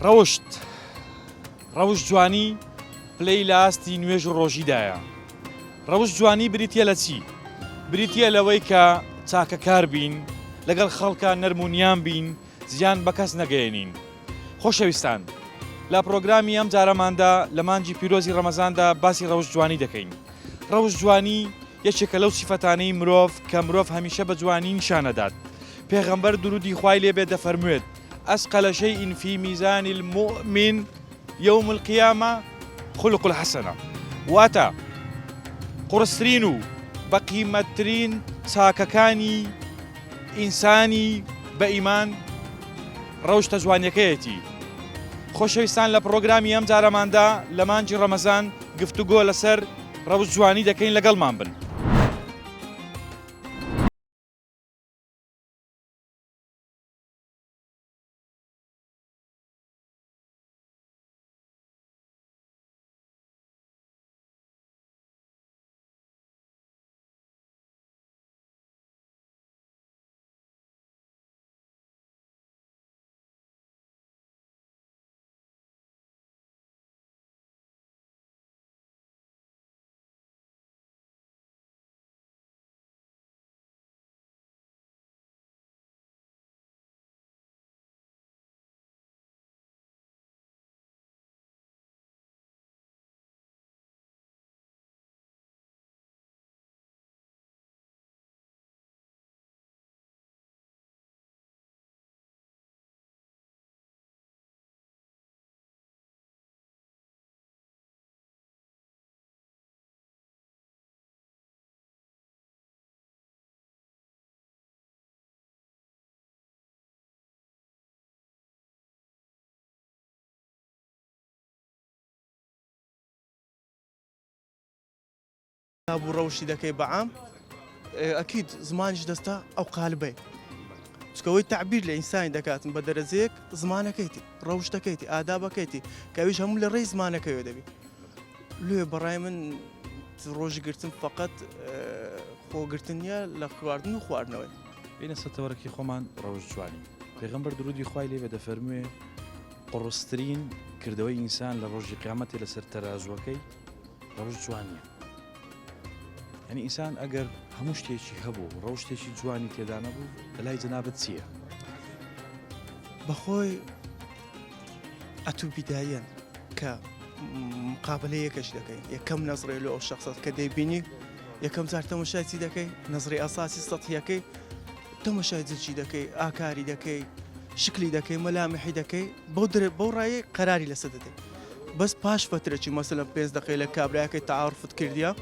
ڕەوشت جوانی پلەی لە ئاستی نوێژ و ڕۆژیدایە. ڕەوشت جوانی بریتە لە چی؟ بریتە لەوەی کە چاکەکار بین، لەگەڵ خەڵکە نەرمونیان بین، زیان بە کەس نەگەێنین. خۆشەویستان، لە پرۆگرامی ئەم جارەماندا لە مانجی پیرۆزی ڕەمەزاندا باسی ڕەوشت جوانی دەکەین. ڕەوشت جوانی یەکێکە لەو سیفەتانەی مرۆڤ کە مرۆڤ هەمیشە بە جوانی نیشانەدات. پێغەمبەر درودی خوای لێبێ دەفەرموێت: ئەسقل شەیئین فی میزان المؤمن یوم القیامە خلق الحەسەنە. واتە قورسترین و بەقیمەتترین چاکەکانی ئینسانی بە ئیمان ڕەوشتە جوانیەکەیەتی. خۆشەویستان، لە پرۆگرامی ئەم جارەماندا لە مانجی ڕەمەزان گفتوگۆ لەسەر ڕەوشت جوانی دەکەین، لەگەڵمان بن. بوو ڕەوشی دەکەی بەعام ئەکید زمانیش دەستا ئەو قالبەی چکەوەی تعبیر لە ئینسانی دەکاتن بە دەرەجەیەک زمانەکەیتی، ڕەوشتەکەیتی، ئادابەکەیتی کەویش هەموو لە ڕێی زمانەکەیەوە دەبی. لێ بەڕای من ڕۆژی گرتن فقط خۆگرتن نیە لە خواردن و خواردنەوەی. بینە سەتەوەرەکی خۆمان ڕەوشت جوانی. پێغەمبەر درودی خوای لێبێ دەفەرموێ قڕسترین کردەوەی ئینسان لە ڕۆژی قیامەتێ لەسەر تەرازوەکەی ڕەوشت جوانیە. یعنی ئینسان ئەگەر هەموو شتێکی هەبوو ڕەوشتێکی جوانی تێدا نەبوو، لەلای جەنابەت چییە؟ بەخۆی ئەتوو بیدایەن کە مقابلە یەکەش دەکەی، یەکەم نەزڕێ لە ئەو شخصەت کە دەیبینی، یەکەم جار تەماشای چی دەکەی، نەزڕی ئەساسی سەتحیەکەی، تەماشای جچی دەکەی، ئاکاری دەکەی، شکلی دەکەی، مەلامحی دەکەی، بەو ڕایە قەراری لەسەر دەدەی. بەس پاش فترەی مەسەلەن 5 دقەی لە کابراایەکەی تەعارفت کردیە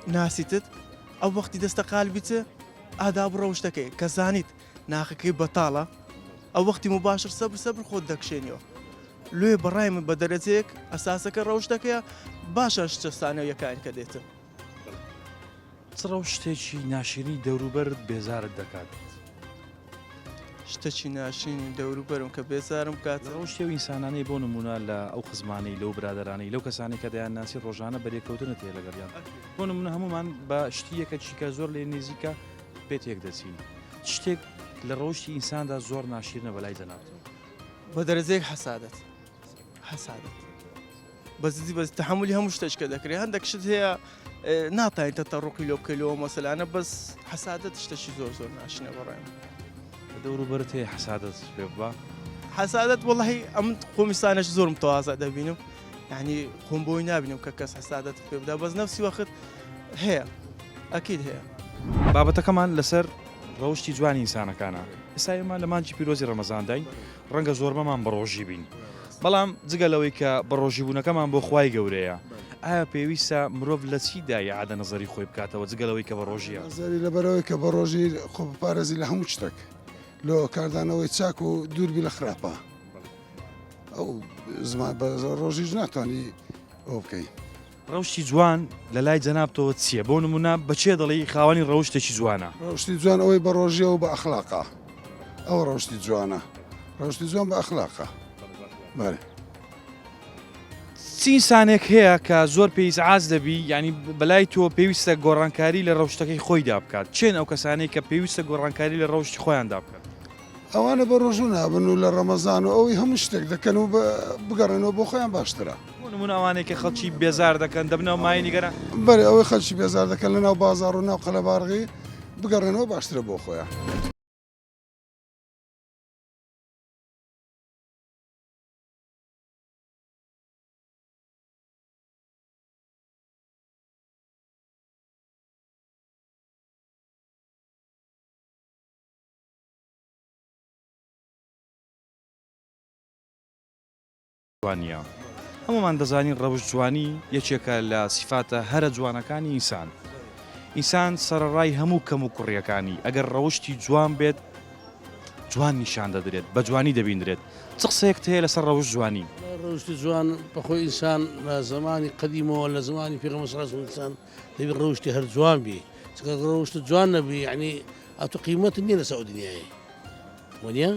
ناسیتت، ئەو وەختی دەستە قالبیتە ئاداب ڕەوشتەکەی کە زانیت ناخەکەی بەتاڵە، ئەو وەختی مباشر سەبر خۆت دەکشێنیەوە. لێ بەڕای من بە دەرەجەیەک ئەساسەکە ڕەوشتەکەیە باشە شتەستانە یەکان کە دێتن. چ ڕەوشتێکی ناشرینی دەوروبەرت بێزارت دەکات؟ شتێکی ناشرینی دەوروبەرم کە بێزارم کات ڕەوشتێ و ئینسانانەی بۆ نمونە لە ئەو خزمانەی لەو برادرانەی لەو کەسانی کە دەیان ناسی ڕۆژانە بەرێکەوتنت هەیە لەگەڵیان. بۆ نمونە هەمومان بە شتیەکە چیکە زۆر لێ نزیکە پێت یەک دەچین. شتێک لە ڕەوشتی ئینساندا زۆر ناشرینە بەلای جەنابەتەوە. بە دەرەجەیەک حەسادەت بەزدی بەس تەحملی هەموو شتێککە دەکرێت. هەندێک شت هەیە ناتوانین تەتەڕوقی لۆ بکەیتەوە مەسەلانە، بەس حەسادەت شتێکی زۆر ناشینە بەڕای من. دەوروبەرت هەیە حەسادەت پێ ببە؟ حەسادەت وەڵاهی ئەم خۆمیسانەش زۆرم تەوازە دەبینم، یعنی خۆم بۆی نابینم کە کەس حەسادەت پێ بدا، بەس نەفسی وەخت هەیە، ئەکید هەیە. بابەتەکەمان لەسەر ڕەوشتی جوانی ئینسانەکانە. ئێستا ئێمە لە مانجی پیرۆزی ڕەمەزانداین، ڕەنگە زۆربەمان بەڕۆژی بین، بەڵام جگە لەوەی کە بەڕۆژی بوونەکەمان بۆ خوای گەورەیە، ئایا پێویستە مرۆڤ لە چیدا عادە نەزەری خۆی بکاتەوە جگە لەوەی کە بەڕۆژیە؟ نەزەری لەبەرەوەی کە بەڕۆژی خۆ بپارێزی لە هەموو شتێک، لۆ کاردانەوەی چاک و دووربی لە خراپە. ئەو زمان بە ڕۆژیش ناتوانانی ئەو بکەی. ڕەوشتی جوان لە لای جەنابەتەوە چییە؟ بۆ نمونە بەچێ دەڵێی خاوەنی ڕەوشتێکی جوانە؟ ڕەوشتی جوان ئەوەی بە ڕۆژیەوە بە ئەخلاقە، ئەو ڕەوشتی جوانە. ڕەوشتی جوان بە ئەخلاقە. بەێ چی ئینسانێک هەیە کە زۆر پێویست عاز دەبی، ینی بەلای تۆ پێویستە گۆڕانکاری لە ڕەوشتەکەی خۆیدا بکات؟ چێن ئەو کەسانەی کە پێویستە گۆڕانکاری لە ڕەوشتی خۆیاندا بکات؟ ئەوانە بە ڕۆژوو نابن و لە ڕەمەزان و ئەوەی هەموو شتێک دەکەن و بگەڕێنەوە بۆ خۆیان باشترە. نمونە ئەوانەیە کە خەڵکی بێزار دەکەن دەبنەوە مای نیگەرە بەێ ئەوەی خەلکی بێزار دەکەن لە ناو بازار و ناو قەلەبارغی بگەڕێنەوە باشترە بۆ خۆیان. جوانیە هەمومان دەزانین ڕەوشت جوانی یەکێکە لە سیفاتە هەرە جوانەکانی ئینسان. ئینسان سەرەڕای هەموو کەم و کوڕیەکانی ئەگەر ڕەوشتی جوان بێت جوان نیشان دەدرێت بە جوانی دەبیندرێت. چ قسەیەکت هەیە لەسەر ڕەوشت جوانی؟ ڕەوشتی جوان بەخۆی ئینسان لە زمانی قەدیمەوە لە زمانی پێغەمبەر صلی الله علیه و ئینسان دەبێت ڕەوشتی هەر جوان بێ. چکە ڕەوشت جوان نەبی یعنی ئەتو قیمەت نییە لەسەر ئەو دنیایە. وەنیە؟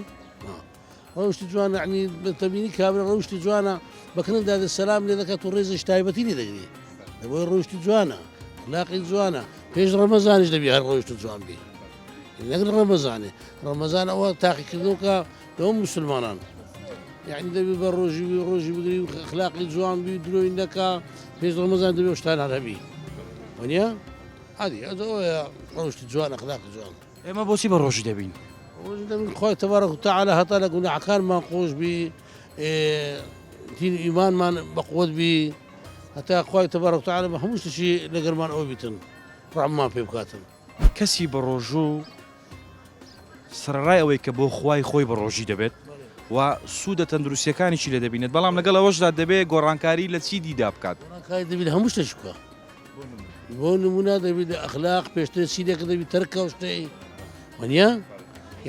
ڕەوشتی جوان یعنی بەتەبینی کابرا ڕەوشتی جوانە بەکردن سەلام لێ دەکات و ڕێزش تایبەتی لێ دەگرێت. لەبۆی ڕەوشتی جوانە، ئەخلاقی جوانە، پێش ڕەمەزانیش دەبێت هەر ڕەوشت جوان بێ. نەگەر ڕەمەزانێ، ڕەمەزان ئەوە تاقیکردنەوەکە لەو مسلمانان. یعنی دەبێت بە ڕۆژی بگری و ئەخلاقی جوان بی درۆی نەکا پێش ڕەمەزان دەبێت شتان هەبی. وەنیە؟ عادی ئەوەیە ڕەوشتی جوان ئەخلاقی جوان. ئێمە بۆچی بە ڕۆژی دەبین؟ خۆی تەبارەک و تەعالە هەتا لە گوناحەکانمان خۆش بی، دین ئیمانمان بەقووت بی، هەتا خۆی تەبارەک و تەعالە بە هەموو شتێکی لەگەرمان ئەو بیتن ڕەحممان پێ بکاتن. کەسی بە ڕۆژوو سەرڕای ئەوەی کە بۆ خوای خۆی بە ڕۆژی دەبێت و سوودە تەندروستیەکانیشی لێ دەبینێت، بەڵام لەگەڵ ئەوەشدا دەبێت گۆڕانکاری لە چی دیدا بکات؟ گۆڕانکاری دەبێت هەموو شتێک بکە. بۆ نمونە دەبێت ئەخلاق پێشتر چیدێک دەبێت تەرکە و شتەی وەنیە؟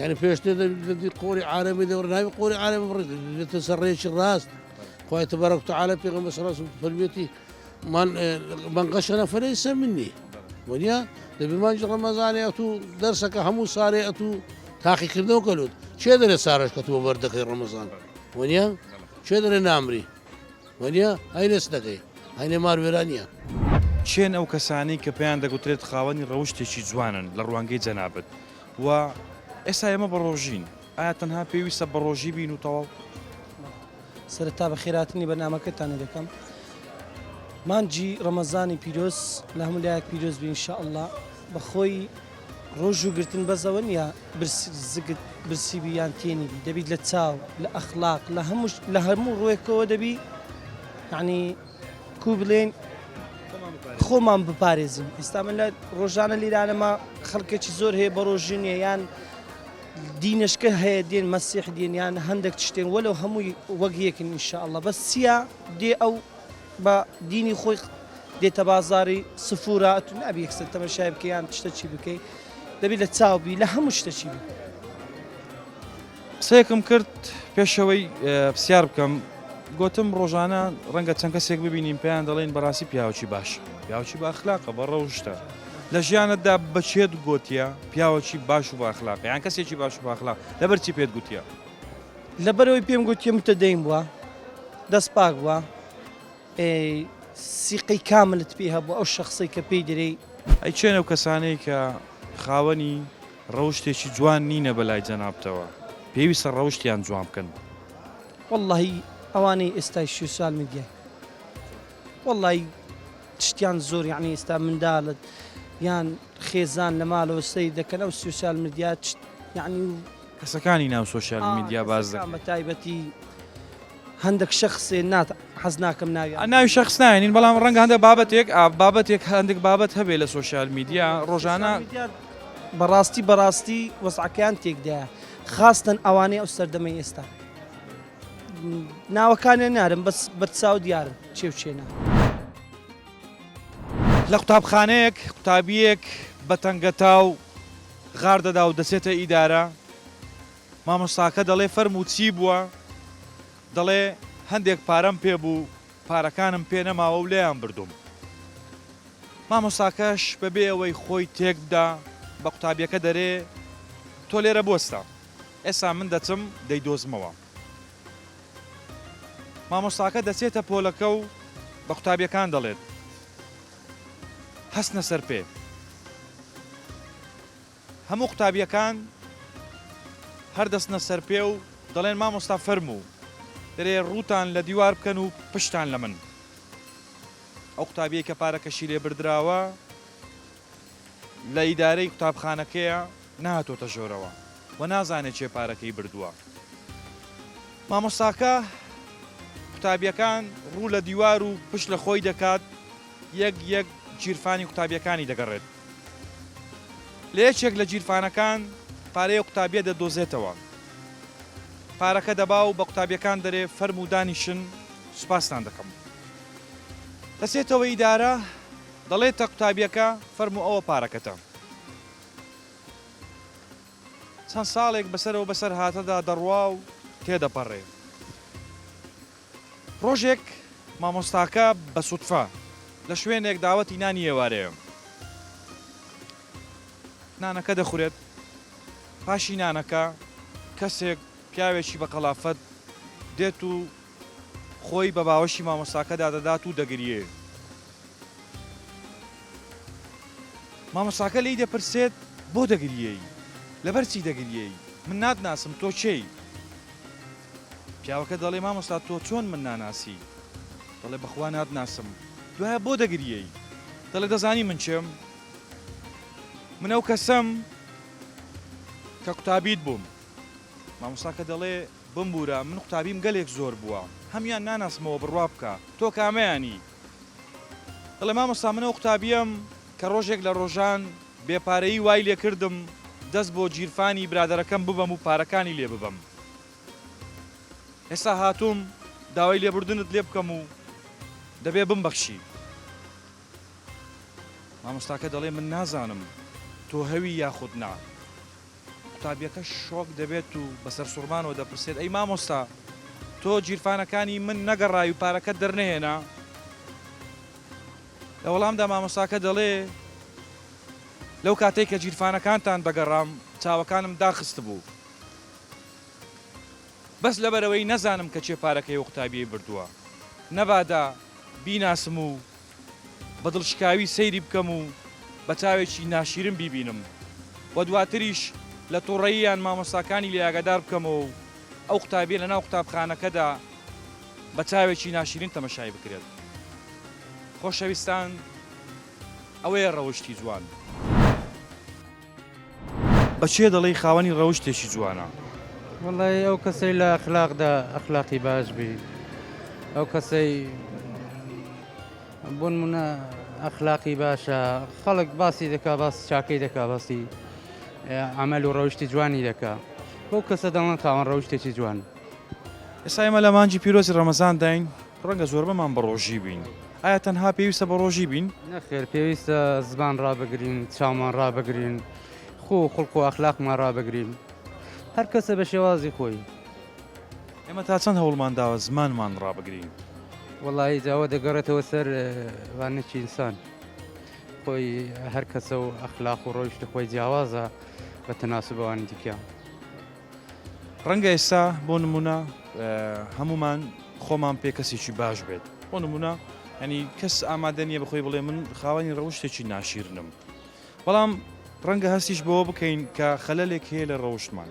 يعني پێشتر دەبێت قۆری عالەمی دەوڕ ناوی قۆری عالەمی بڕێت دەبێتە سەر ڕێکی ڕاست. خوای تبارك وتعالى پێغەمبەر صلی الله علیه و سلم فەرموویەتی من غشنا فليس مني. وەنیە؟ دەبێت مانجی ڕەمەزانێ ئەتوو دەرسەکە هەموو سارێ ئەتوو تاقیکردنەوە کەلوت چێ دەرێ سارەش کە تۆ بەردەکەی ڕەمەزان. وەنیە؟ چێ دەرێ نامری. وەنیە؟ هەی لێست دەکەی هەینێ ماروێرانیە. چێن ئەو کەسانی کە پێیان دەگوترێت خاوەنی ڕەوشتێکی جوانن لە ڕوانگەی جەنابەت و ئێستا ئێمە بە ڕۆژین، ئایا تەنها پێویستە بە ڕۆژی بین و تەواو؟ سەرەتا بە خێراتنی بەرنامەکەتانە دەکەم. مانجی ڕەمەزانی پیرۆز لە هەموو لایەک پیرۆز بێ ئینشاءالله. بەخۆی ڕۆژ و گرتن بەزەوە نیە برسی بیان تێنی بی، دەبیت لە چاو لە ئەخلاق لە هەموو ڕوێکەوە دەبی یعنی کو بڵێن خۆمان بپارێزین. ئێستا من لە ڕۆژانە لیرانەما خەڵکێکی زۆر هەیە بە ڕۆژینە یان دینشکە هەیە دێن مەسیح دێن یان هەندێک شتێن وەلو هەمووی وەک یەکن ئینشاءالله. بەس چییە دێ ئەو بە دینی خۆی دێتە بازاری سفورە ئەتو نابی یەکسەر تەماشای بکەی یان شتە چی بکەی، دەبێت لە چاوبی لە هەموو شتەچی بی. قسەیەکم کرد پێشەوەی پرسیار بکەم، گوتم ڕۆژانە ڕەنگە چەند کەسێک ببینیم پێیان دەڵێن بەڕاستی پیاوەکی باش، پیاوەکی باخلاقە بە ڕەوشتە. لە ژیانتدا بەچێت گوتیە پیاوەکی باش و باخلاق یان کەسێکی باش و باخلاق لەبەر چی پێت گوتیە؟ لەبەرەوەی پێم گوتیە متەدەین بووە، دەست پاک بووە، سیقەی کاملت پێ هەبوو ئەو شەخصەی کە پێی دەرێ. ئەی چێنە و کەسانەی کە خاوەنی ڕەوشتێکی جوان نینە بەلای جەنابتەوە پێویستە ڕەوشتیان جوان بکەن؟ وەڵڵاهی ئەوانەی ئێستای سوسیال میدیای وەڵڵاهی شتیان زۆر یعنی ئێستا منداڵت یان خێزان لە ماڵەوە سەی دەکەن ئەو سوسیال میدیا یعنی کەسەکانی ناو سۆشیال میدیا باز دەکەن. بە تایبەتی هەندێک شەخصێ حەز ناکەم ناوی شخص ناینین، بەڵام ڕەنگە هەندێک بابەتێک هەندێک بابەت هەبێ لە سۆشیال میدیا ڕۆژانە بەڕاستی وەسعەکەیان تێکدایە، خاستن ئەوانەی ئەو سەردەمەی ئێستا ناوەکانیان نارم بەس بەرچاو دیارن چێ و چێنە. لە قوتابخانەیەک قوتابیەک بە تەنگەتاو غار دەدا و دەچێتە ئیدارە، مامۆستاکە دەڵێ فەرموو چی بووە؟ دەڵێ هەندێک پارەم پێ بوو، پارەکانم پێ نەماوە و لێیان بردوم. مامۆستاکەش بەبێ ئەوەی خۆی تێک بدا بە قوتابیەکە دەرێ تۆ لێرە بۆستە، ئێستا من دەچم دەیدۆزمەوە. مامۆستاکە دەچێتە پۆلەکە و بە قوتابیەکان دەڵێت هەستنە سەر پێ. هەموو قوتابیەکان هەر دەستنە سەر پێ و دەڵێن مامۆستا فەرموو دەرێ ڕووتان لە دیوار بکەن و پشتان لە من. ئەو قوتابیە کە پارەکەشی لێ بردراوە لە ئیدارەی قوتابخانەکەیە نهاتۆتە ژۆرەوە و نازانێت چێ پارەکەی بردووە. مامۆستاکە قوتابیەکان ڕوو لە دیوار و پشت لە خۆی دەکات، یەک گیرفانی قوتابیەکانی دەگەڕێت. لە یەکێک لە گیرفانەکان پارەیە قوتابیە دەدۆزێتەوە. پارەکە دەبا و بە قوتابیەکان دەرێ فەرم و دانیشن سوپاسان دەکەم. دەسێتەوە ئیدارە دەڵێتە قوتابیەکە فەرم و ئەوە پارەکەتە. چەند ساڵێک بەسەرەوە بەسەر هاتەدا دەڕوا و تێدەپەڕێ. ڕۆژێک مامۆستاکە بە سوتفە لە شوێنێک داوەتی نانی ئێوارەیە. نانەکە دەخورێت، پاشی نانەکە کەسێک پیاوێکی بە قەڵافەت دێت و خۆی بە باوەشی مامۆستاکەدا دەدات و دەگریێ. مامۆستاکە لی دەپرسێت بۆ دەگریەی؟ لەبەرچی دەگریەی؟ من ناتناسم تۆ چێی؟ پیاوەکە دەڵێ مامۆستا تۆ چۆن من ناناسی؟ دەڵێ بەخوا ناتناسم. دوایە بۆ دەگریەی؟ دەڵێ دەزانی من چێم؟ من ئەو کەسەم کە قوتابیت بووم. مامۆستاکە دەڵێ بمبورە من قوتابیم گەلێک زۆر بووە، هەمیان ناناسمەوە بڕوا بکە، تۆ کامەیانی؟ دەڵێ مامۆستا من ئەو قوتابیم کە ڕۆژێک لە ڕۆژان بێپارەیی وای لێ کردم دەست بۆ گیرفانی برادەرەکەم ببەم و پارەکانی لێ ببەم. ئێستا هاتووم داوای لێبوردنت لێ بکەم و دەبێ بمبەخشی. مامۆستاکە دەڵێ من نازانم تۆ هەوی یاخود نا. قوتابیەکە شۆک دەبێت و بەسەر سوڕمانەوە دەپرسێت ئەی مامۆستا تۆ گیرفانەکانی من نەگەڕای و پارەکەت دەرنەهێنا؟ لە وەڵامدا مامۆستاکە دەڵێ لەو کاتێک کە گیرفانەکانتان دەگەڕام چاوەکانم داخست بوو. بەس لەبەرەوەی نەزانم کە چێ پارەکەی و قوتابیەی بردووە، نەبادا بیناسم و بە دڵشکاوی سەیری بکەم و بە چاوێکی ناشیرم بیبینم و دواتریش لە تووڕەییان مامۆستاکانی لێ ئاگادار بکەمەوە و ئەو قوتابیە لەناو قوتابخانەکەدا بە چاوێکی ناشیرین تەمەشای بکرێت. خۆشەویستان، ئەوەیە ڕەوشتی جوان. بەچێ دەڵێی خاوەنی ڕەوشتێکی جوانە؟ والله ئەو کەسەی لە ئەخلاقدا ئەخلاقی باش بی، ئەو کەسەی بۆ نمونە ئەخلاقی باشە، خەڵک باسی دەکا، باسی چاکەی دەکا، باسی عمل و ڕەوشتی جوانی دەکا، بۆ کەسە دەڵێن خاوەن ڕەوشتێکی جوان. ئێستا ئێمە لە مانجی پیرۆزی ڕەمەزان داین، ڕەنگە زۆربەمان بە ڕۆژی بین. ئایا تەنها پێویستە بە ڕۆژی بین؟ نەخێر، پێویستە زبان ڕابگرین، چاومان ڕابگرین، خۆ خڵق و ئەخلاقمان ڕابگرین، هەر کەسە بە شێوازی خۆی. ئێمە تا چەند هەوڵمان داوە زمانمان ڕابگرین؟ وەڵی جاوە دەگەڕێتەوە سەر وانەکی ئینسان، خۆی هەر کەسە و ئەخلاق و ڕۆیشتی خۆی جیاوازە بە تەناسبەوانی دیکە. ڕەنگە ئێستا بۆ نمونە هەمومان خۆمان پێ کەسێکی باش بێت. بۆ نمونە ینی کەس ئامادە نییە بخۆی بڵێ من خاوەنی ڕەوشتێکی ناشیرنم، بەڵام ڕەنگە هەستیش بەوە بکەین کە خەلەلێک هەیە لە ڕەوشتمان.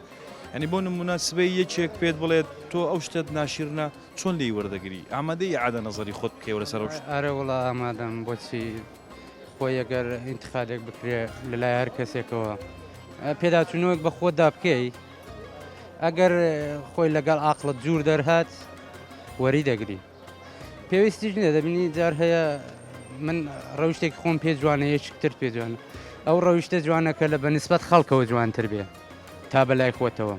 ینی بۆ نمونە سبەی یەکێک پێت بڵێت تۆ ئەو شتت ناشیرنە چۆن لێی وەردەگری؟ ئامادەی عادە نەزەری خۆت بکەی لەسەر ڕەوشت؟ ئارە وڵا ئامادەم، بۆچی خۆی ئەگەر ئینتخابێک بکرێ لەلای هەر کەسێکەوە پێداچوونەوەک بە خۆتدا بکەی، ئەگەر خۆی لەگەڵ عاقڵت جوور دەرهات وەری دەگری. پێویستیش نییە، دەبینی جار هەیە من ڕەوشتێکی خۆم پێ جوانە، یەکتر پێ جوانە، ئەو ڕەوشتە جوانەکە لە بەنسبەت خەڵکەوە جوانتر بێ تا بەلای خۆتەوە.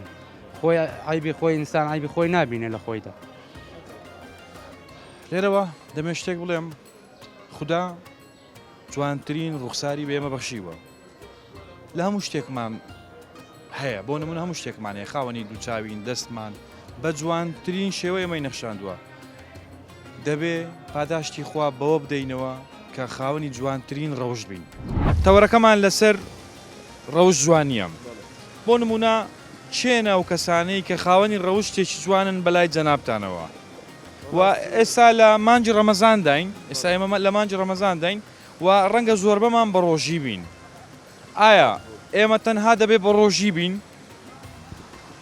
خۆی عیبی خۆی ئینسان عیبی خۆی نابینێ لە خۆیدا. لێرەوە دەمێ شتێک بڵێم، خوددا جوانترین ڕوخساری بێمە بەخشیوە لە هەموو شتێکمان هەیە. بۆ نمونە هەموو شتێکمان هەیە، خاوەنی دووچاوین دەستمان بە جوانترین شێوە ئێمەی نەخشاندووە. دەبێ پاداشتی خوا بەوە بدەینەوە کە خاوەنی جوانترین ڕەوشت بین. تەوەرەکەمان لەسەر ڕەوشت جوانیە. بۆ نمونە چێنە و کەسانەی کە خاوەنی ڕەوشتێکی جوانن بەلای جەنابتانەوە و ئێستا لە مانجی ڕەمەزان داین، ئێستا ئێمە لە مانجی ڕەمەزان داین و ڕەنگە زۆربەمان بە ڕۆژی بین. ئایا ئێمە تەنها دەبێت بە ڕۆژی بین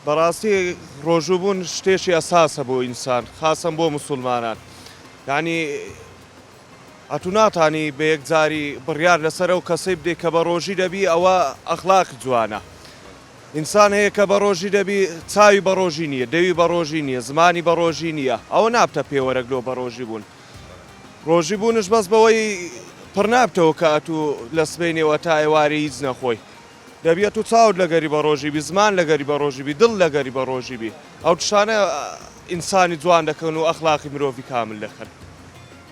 بەڕاستی ڕۆژووبوون شتێکی ئەساسە بۆ ئینسان خاسم بۆ مسلمانان یعنی ئەتو ناتانی بە یەکجاری بڕیار لەسەر ئەو کەسەی بدەیت کە بە ڕۆژی دەبی ئەوە ئەخلاق جوانە ئینسان هەیە کە بە ڕۆژی دەبی چاوی بە ڕۆژی نییە دەوی بە ڕۆژی نییە زمانی بە ڕۆژی نییە ئەوە نابتە پێوەرەگلۆ بە ڕۆژی بوون ڕۆژی بوونش بەس بەوەی پڕ نابتەوە کە ئەتو لە سبەینەوە تا ئێوارە هیچ نەخۆی دەبێت و چاود لەگەری بە ڕۆژی بی زمان لەگەری بە ڕۆژی بی دڵ لەگەری بە ڕۆژی بی ئەو تشانە ئینسانی جوان دەکەن و ئەخلاقی مرۆڤی کامل دەکەن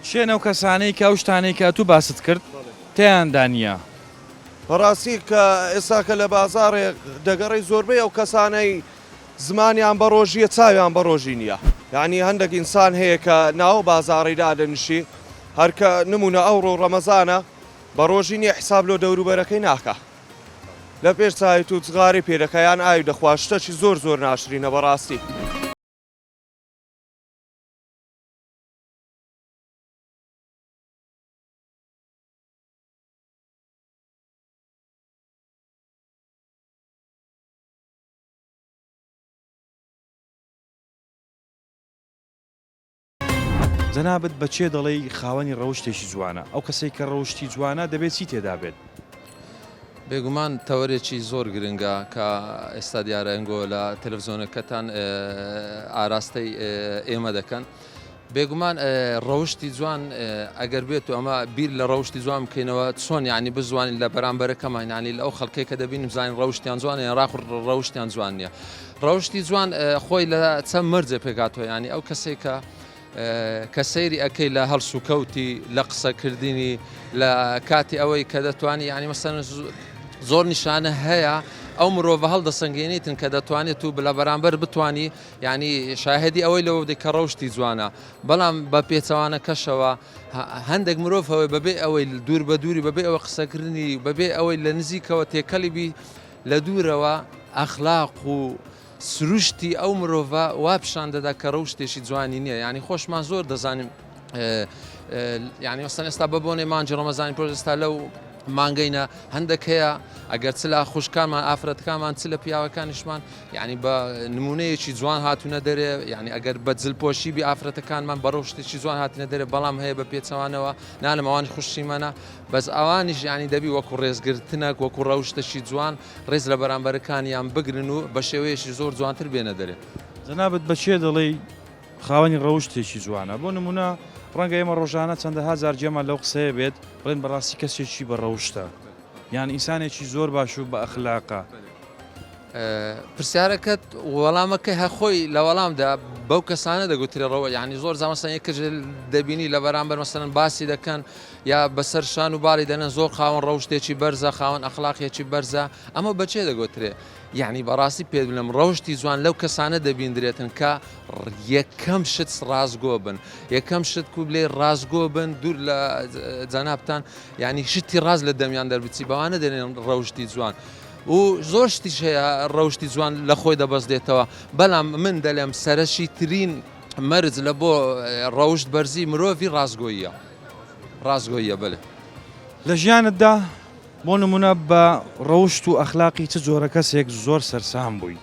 شوێنە و کەسانەی کە ئەو شتانەی کە تو باست کرد تیاندا نییە بەڕاستی کە ئێستا کە لە بازارێک دەگەڕی زۆربەی ئەو کەسانەی زمانیان بە ڕۆژیە چاویان بە ڕۆژی نییە یعنی هەندێک ئینسان هەیە کە ناو بازاڕی دادەنیشی هەرکە نمونە ئەوڕۆ ڕەمەزانە بە ڕۆژی نییە حساب لۆ دەوروبەرەکەی ناکە لە پێش چاوی و جغاری پێدەکەیان ئاوی دەخوا شتەی زۆر ناشرینە بەڕاستی جەنابەت بەچێ دەڵێی خاوەنی ڕەوشتێکی جوانە ئەو کەسێک کە ڕەوشتی جوانە دەبێت چی تێدا بێت بێگومان تەوەرێکی زۆر گرنگە کە ئێستا دیارە ئەنگۆ لە تەلەڤیزۆنەکەتان ئاراستەی ئێمە دەکەن بێگومان ڕەوشتی جوان ئەگەر بێت و ئەمە بیر لە ڕەوشتی جوان بکەینەوە چۆن یعنی بزوانین لە بەرامبەرەکەمان ینی لە ئەو خەڵکەی کە دەبینیم زانین ڕەوشتیان جوانە ڕاخ ڕەوشتیان جوان نییە ڕەوشتی جوان خۆی لە چەند مەرجە پێگاتەوە ینی ئەو کەسێک کە سەیری ئەەکەی لە هەڵس و کەوتی لە قسەکردنی لە کاتی ئەوەی کە دەتوانانی ینی مەسەن زۆر نیشانە هەیە ئەو مرۆڤ هەڵدەسەنگێنیتن کە دەتوانێت و لە بەرامبەر بتانی ینی شاهدی ئەوەی لەوە بدەی کە ڕەوشتی جوانە بەڵام بە پێچەوانە کەشەوە هەندێک مرۆڤەوەی بەبێ ئەوەی دوور بە دووری بەبێ ئەوە قسەکردنی بەبێ ئەوەی لە نزیکەوە تێکەلیبی لە دوورەوە ئەخلاق و سروشتی ئەو مرۆڤ وا پیشان دەدا کە ڕەوشتێکی جوانی نییە ینی خۆشمان زۆر دەزانیم ینی وەستان ئێستا بە بۆنێ مانجی ڕەمەزانی پرۆژستا لەو مانگەینە هەندێک هەیە ئەگەر چ لە خوشکانمان ئافرەتەکانمان چ لە پیاوەکانیشمان ینی بە نمونەیەکی جوان هاتوونە دەرێ ینی ئەگەر بە جلپۆشی بی ئافرەتەکانمان بە ڕەوشتێکی جوان هاتنە دەرێ بەڵام هەیە بە پێچەوانەوە نالم ئەوانی خوشیمەنە بەس ئەوانیش ینی دەبی وەکو ڕێزگرتنەک وەکو ڕەوشتەشی جوان ڕێز لە بەرامبەرەکانیان بگرن و بە شێوەیەشی زۆر جوانتر بێنە دەرێ جەنابەت بەچێ دەڵێی خاوەنی ڕەوشتێکی جوانە بۆ نمونە ڕەنگە ئێمە ڕۆژانە چەندە هزار جێمان لەو قسەیە بێت بڵێن بەڕاستی کەسێکی بە ڕەوشتە یان ئینسانێکی زۆر باش و بە ئەخلاقە پرسیارەکەت وەڵامەکەی هەخۆی لە وەڵامدا بەو کەسانە دەگوترێڕەوە یعنی زۆر زامەسان یەکەش دەبینی لە بەرامبەر مەسەن باسی دەکەن یا بەسەر شان و باڵی دەنێن زۆر خاوەن ڕەوشتێکی بەرزە خاوەن ئەخلاقیەکی بەرزە ئەمە بەچێ دەگوترێ یعنی بەڕاستی پێ بڵێم ڕەوشتی جوان لەو کەسانە دەبیندرێتن کە یەکەم شت ڕازگۆ بن یەکەم شت کو بلێ ڕازگۆ بن دوور لە جەنابتان یعنی شتی ڕاز لە دەمیان دەربچی بەوانە دەنێن ڕەوشتی جوان و زۆر شتیش هەیە ڕەوشتی جوان لە خۆی دەبەستێتەوە بەڵام من دەڵێم سەرەشی ترین مەرج لە بۆ ڕەوشت بەرزی مرۆڤی ڕازگۆیە بڵێ لە ژیانتدا بۆ نمونە بە ڕەوشت و ئەخلاقی چ جۆرە کەسێک زۆر سەرسام بووی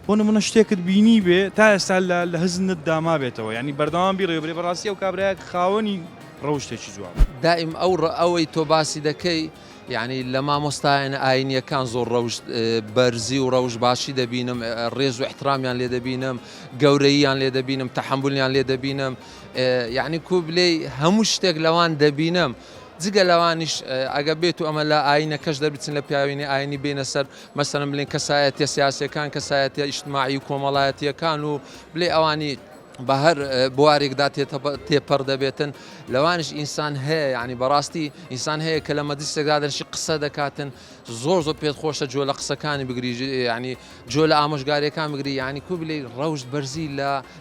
بۆ نمونە شتێکت بینی بێ تا ئێستا لە هزنت داما بێتەوە ینی بەردەوام بیڕێ بەڕاستی ئەو کابراایە خاوەنی ڕەوشتێکی جوان دائیم ئەوەی تۆ باسی دەکەی یعنی لە مامۆستایانە ئاینیەکان زۆر ڕەوشت بەرزی و ڕەوش باشی دەبینم ڕێز و احترامیان لێ دەبینم گەورەییان لێ دەبینم تەحەمبولیان لێ دەبینم یعنی کو بلێ هەموو شتێک لەوان دەبینم جگە لەوانیش ئەگە بێت و ئەمە لە ئاینەکەش دەربچن لە پیاوینی ئاینی بینە سەر مەسەرم بڵێن کەسایەتە سیاسەکان کەسایەتە ئیجتماعی و کۆمەڵایەتیەکان و بڵێ ئەوانی بە هەر بوارێکدا تێپەڕ دەبێتن لەوانش ئینسان هەیە ینی بەڕاستی ئینسان هەیە کە لە مەجلیسێکدا دەنشی قسە دەکاتن زۆر پێت خۆشە جۆ لە قسەکانی بگری ینی جۆ لە ئامۆژگاریەکان بگری ینی کو بلێ ڕەوشت بەرزی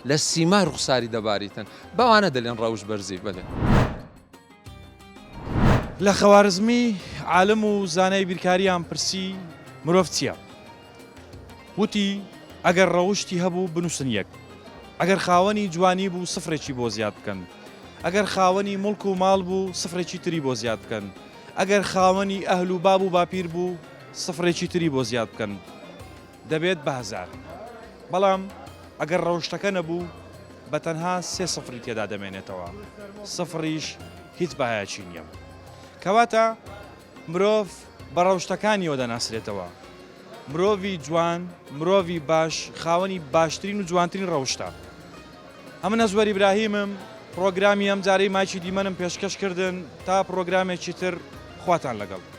لە سیمای ڕوخساری دەباریتن بەوانە دەڵێن ڕەوشت بەرزی بڵێ لە خەوارزمی عالم و زانای بیرکاریان پرسی مرۆڤ چییە؟ وتی ئەگەر ڕەوشتی هەبوو بنووسن یەک ئەگەر خاوەنی جوانی بوو سفرێکی بۆ زیاد بکەن ئەگەر خاوەنی مڵک و ماڵ بوو سفرێکی تری بۆ زیاد بکەن ئەگەر خاوەنی ئەهل و باب و باپیر بوو سفرێکی تری بۆ زیاد بکەن دەبێت بە هەزار بەڵام ئەگەر ڕەوشتەکە نەبوو بە تەنها 3 سفری تێدا دەمێنێتەوە، سفریش هیچ بەهایەکی نییە. کەواتە مرۆڤ بە ڕەوشتەکانیەوە دەناسرێتەوە. مرۆڤی جوان، مرۆڤی باش خاوەنی باشترین و جوانترین ڕەوشتە. ئەمە نەزوەر ئیبراهیمم، پرۆگرامی ئەم جارەی مایکی دیمەنم پێشکەش کردن تا پرۆگرامێکی تر خواتان لەگەڵ.